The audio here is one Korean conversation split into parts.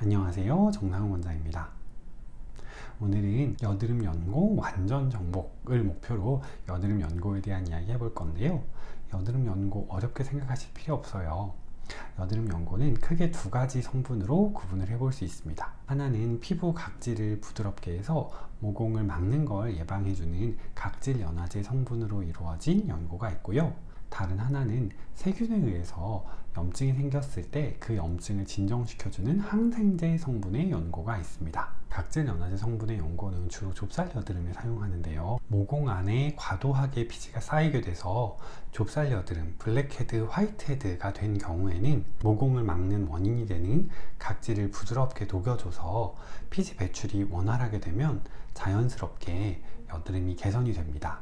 안녕하세요, 정상훈 원장입니다. 오늘은 여드름 연고 완전 정복을 목표로 여드름 연고에 대한 이야기 해볼 건데요. 여드름 연고 어렵게 생각하실 필요 없어요. 여드름 연고는 크게 두 가지 성분으로 구분을 해볼 수 있습니다. 하나는 피부 각질을 부드럽게 해서 모공을 막는 걸 예방해주는 각질 연화제 성분으로 이루어진 연고가 있고요. 다른 하나는 세균에 의해서 염증이 생겼을 때 그 염증을 진정시켜주는 항생제 성분의 연고가 있습니다. 각질 연화제 성분의 연고는 주로 좁쌀 여드름에 사용하는데요. 모공 안에 과도하게 피지가 쌓이게 돼서 좁쌀 여드름, 블랙헤드, 화이트헤드가 된 경우에는 모공을 막는 원인이 되는 각질을 부드럽게 녹여줘서 피지 배출이 원활하게 되면 자연스럽게 여드름이 개선이 됩니다.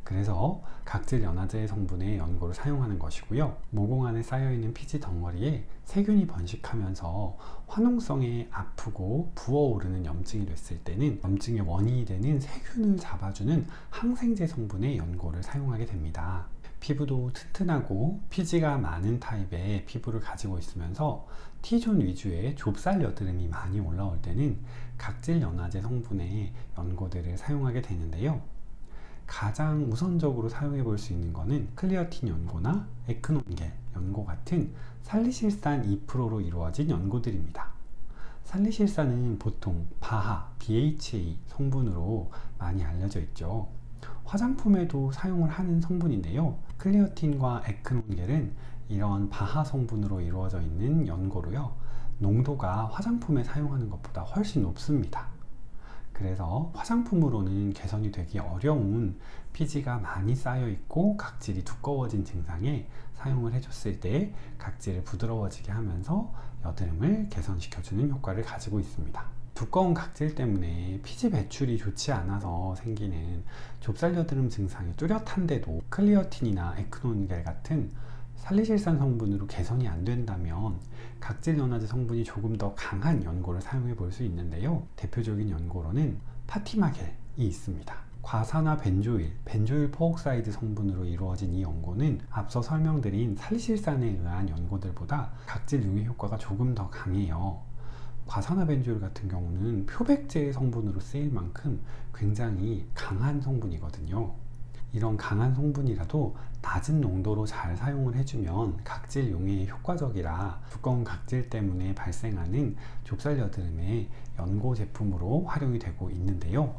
그래서 각질 연화제 성분의 연고를 사용하는 것이고요. 모공 안에 쌓여있는 피지 덩어리에 세균이 번식하면서 화농성에 아프고 부어오르는 염증이 됐을 때는 염증의 원인이 되는 세균을 잡아주는 항생제 성분의 연고를 사용하게 됩니다. 피부도 튼튼하고 피지가 많은 타입의 피부를 가지고 있으면서 T존 위주의 좁쌀 여드름이 많이 올라올 때는 각질 연화제 성분의 연고들을 사용하게 되는데요. 가장 우선적으로 사용해 볼 수 있는 것은 클리어틴 연고나 에크논겔 연고 같은 살리실산 2%로 이루어진 연고들입니다. 살리실산은 보통 바하, BHA 성분으로 많이 알려져 있죠. 화장품에도 사용을 하는 성분인데요. 클리어틴과 에크논겔은 이런 바하 성분으로 이루어져 있는 연고로요. 농도가 화장품에 사용하는 것보다 훨씬 높습니다. 그래서 화장품으로는 개선이 되기 어려운 피지가 많이 쌓여 있고 각질이 두꺼워진 증상에 사용을 해줬을 때 각질을 부드러워지게 하면서 여드름을 개선시켜주는 효과를 가지고 있습니다. 두꺼운 각질 때문에 피지 배출이 좋지 않아서 생기는 좁쌀 여드름 증상이 뚜렷한데도 클리어틴이나 에크논겔 같은 살리실산 성분으로 개선이 안 된다면 각질 연화제 성분이 조금 더 강한 연고를 사용해 볼 수 있는데요. 대표적인 연고로는 파티마겔이 있습니다. 과산화 벤조일 퍼옥사이드 성분으로 이루어진 이 연고는 앞서 설명드린 살리실산에 의한 연고들보다 각질 융해 효과가 조금 더 강해요. 과산화 벤조일 같은 경우는 표백제 성분으로 쓰일 만큼 굉장히 강한 성분이거든요. 이런 강한 성분이라도 낮은 농도로 잘 사용을 해주면 각질 용해에 효과적이라 두꺼운 각질 때문에 발생하는 좁쌀 여드름의 연고 제품으로 활용이 되고 있는데요.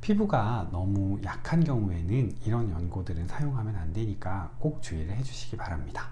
피부가 너무 약한 경우에는 이런 연고들은 사용하면 안 되니까 꼭 주의를 해주시기 바랍니다.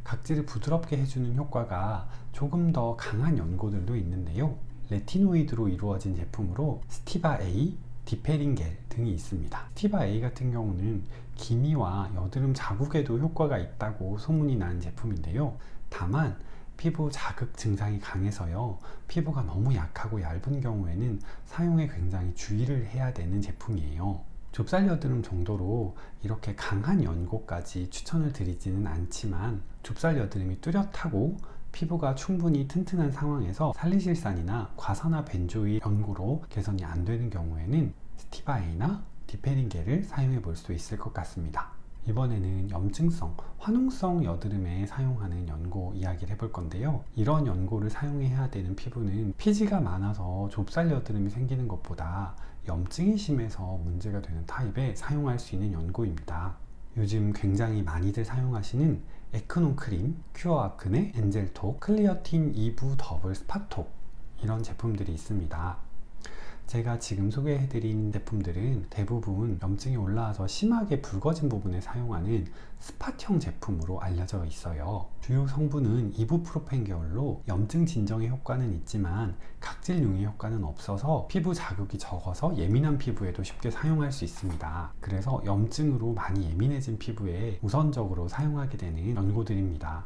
각질을 부드럽게 해주는 효과가 조금 더 강한 연고들도 있는데요. 레티노이드로 이루어진 제품으로 스티바 A, 디페린겔 등이 있습니다. 스티바 A 같은 경우는 기미와 여드름 자국에도 효과가 있다고 소문이 난 제품인데요. 다만 피부 자극 증상이 강해서요. 피부가 너무 약하고 얇은 경우에는 사용에 굉장히 주의를 해야 되는 제품이에요. 좁쌀 여드름 정도로 이렇게 강한 연고까지 추천을 드리지는 않지만 좁쌀 여드름이 뚜렷하고 피부가 충분히 튼튼한 상황에서 살리실산이나 과산화 벤조일 연고로 개선이 안 되는 경우에는 스티바 A나 디페린겔을 사용해 볼 수 있을 것 같습니다. 이번에는 염증성, 화농성 여드름에 사용하는 연고 이야기를 해볼 건데요. 이런 연고를 사용해야 되는 피부는 피지가 많아서 좁쌀 여드름이 생기는 것보다 염증이 심해서 문제가 되는 타입에 사용할 수 있는 연고입니다. 요즘 굉장히 많이들 사용하시는 에크논 크림, 큐어 아크네, 엔젤톡, 클리어틴 2부 더블 스파톡 이런 제품들이 있습니다. 제가 지금 소개해드린 제품들은 대부분 염증이 올라와서 심하게 붉어진 부분에 사용하는 스팟형 제품으로 알려져 있어요. 주요 성분은 이부프로펜 계열로 염증 진정의 효과는 있지만 각질 융의 효과는 없어서 피부 자극이 적어서 예민한 피부에도 쉽게 사용할 수 있습니다. 그래서 염증으로 많이 예민해진 피부에 우선적으로 사용하게 되는 연고들입니다.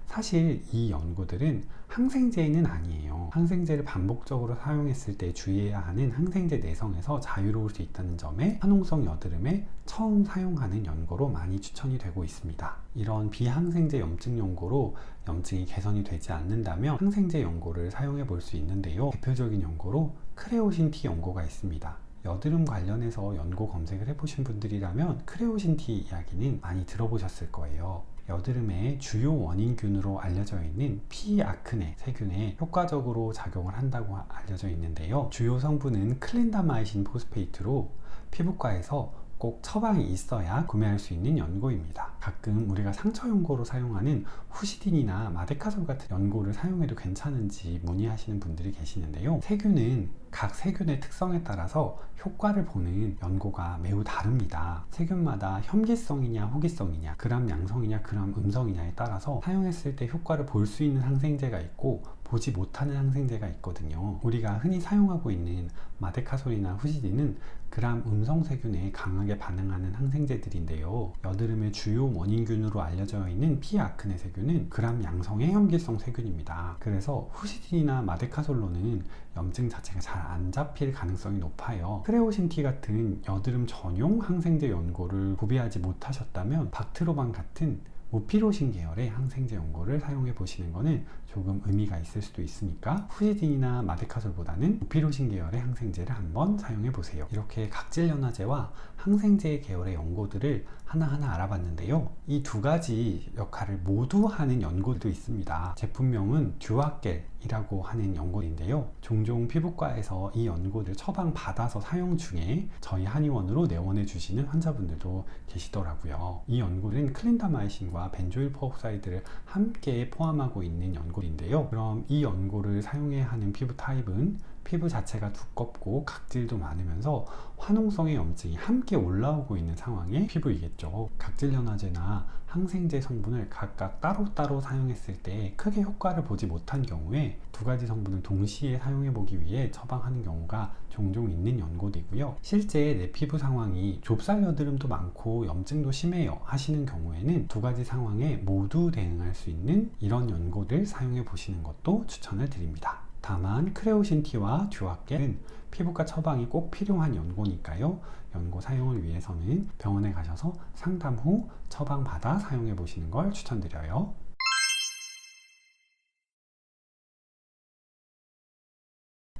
사실 이 연고들은 항생제는 아니에요. 항생제를 반복적으로 사용했을 때 주의해야 하는 항생제 내성에서 자유로울 수 있다는 점에 화농성 여드름에 처음 사용하는 연고로 많이 추천이 되고 있습니다. 이런 비항생제 염증 연고로 염증이 개선이 되지 않는다면 항생제 연고를 사용해 볼 수 있는데요. 대표적인 연고로 크레오신 T 연고가 있습니다. 여드름 관련해서 연고 검색을 해보신 분들이라면 크레오신 T 이야기는 많이 들어보셨을 거예요. 여드름의 주요 원인균으로 알려져 있는 P아크네 세균에 효과적으로 작용을 한다고 알려져 있는데요. 주요 성분은 클린다마이신 포스페이트로 피부과에서 꼭 처방이 있어야 구매할 수 있는 연고입니다. 가끔 우리가 상처 연고로 사용하는 후시딘이나 마데카솔 같은 연고를 사용해도 괜찮은지 문의하시는 분들이 계시는데요. 세균은 각 세균의 특성에 따라서 효과를 보는 연고가 매우 다릅니다. 세균마다 혐기성이냐 호기성이냐, 그람 양성이냐 그람 음성이냐에 따라서 사용했을 때 효과를 볼 수 있는 항생제가 있고 보지 못하는 항생제가 있거든요. 우리가 흔히 사용하고 있는 마데카솔이나 후시딘은 그람 음성 세균에 강하게 반응하는 항생제들인데요. 여드름의 주요 원인균으로 알려져 있는 P아크네 세균은 그람 양성의 혐기성 세균입니다. 그래서 후시딘이나 마데카솔로는 염증 자체가 잘 안 잡힐 가능성이 높아요. 크레오신티 같은 여드름 전용 항생제 연고를 구비하지 못하셨다면 박트로반 같은 모피로신 계열의 항생제 연고를 사용해 보시는 것은 조금 의미가 있을 수도 있으니까 후시딘이나 마데카솔보다는 모피로신 계열의 항생제를 한번 사용해 보세요. 이렇게 각질 연화제와 항생제 계열의 연고들을 하나하나 알아봤는데요. 이 두 가지 역할을 모두 하는 연고도 있습니다. 제품명은 듀아겔이라고 하는 연고인데요. 종종 피부과에서 이 연고를 처방 받아서 사용 중에 저희 한의원으로 내원해 주시는 환자분들도 계시더라고요. 이 연고는 클린다마이신과 벤조일 퍼옥사이드를 함께 포함하고 있는 연고인데요. 그럼 이 연고를 사용해야 하는 피부 타입은 피부 자체가 두껍고 각질도 많으면서 화농성의 염증이 함께 올라오고 있는 상황의 피부이겠죠. 각질 연화제나 항생제 성분을 각각 따로따로 사용했을 때 크게 효과를 보지 못한 경우에 두 가지 성분을 동시에 사용해 보기 위해 처방하는 경우가 종종 있는 연고이고요. 실제 내 피부 상황이 좁쌀 여드름도 많고 염증도 심해요 하시는 경우에는 두 가지 상황에 모두 대응할 수 있는 이런 연고를 사용해 보시는 것도 추천을 드립니다. 다만 크레오신티와 듀아겔은 피부과 처방이 꼭 필요한 연고니까요. 연고 사용을 위해서는 병원에 가셔서 상담 후 처방받아 사용해 보시는 걸 추천드려요.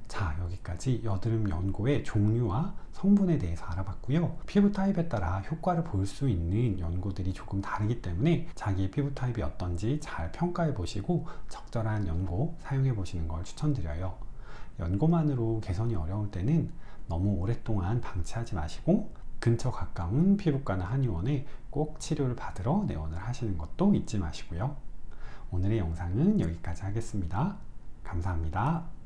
자, 여기까지 여드름 연고의 종류와 성분에 대해서 알아봤고요. 피부 타입에 따라 효과를 볼 수 있는 연고들이 조금 다르기 때문에 자기의 피부 타입이 어떤지 잘 평가해 보시고 적절한 연고 사용해 보시는 걸 추천드려요. 연고만으로 개선이 어려울 때는 너무 오랫동안 방치하지 마시고 근처 가까운 피부과나 한의원에 꼭 치료를 받으러 내원을 하시는 것도 잊지 마시고요. 오늘의 영상은 여기까지 하겠습니다. 감사합니다.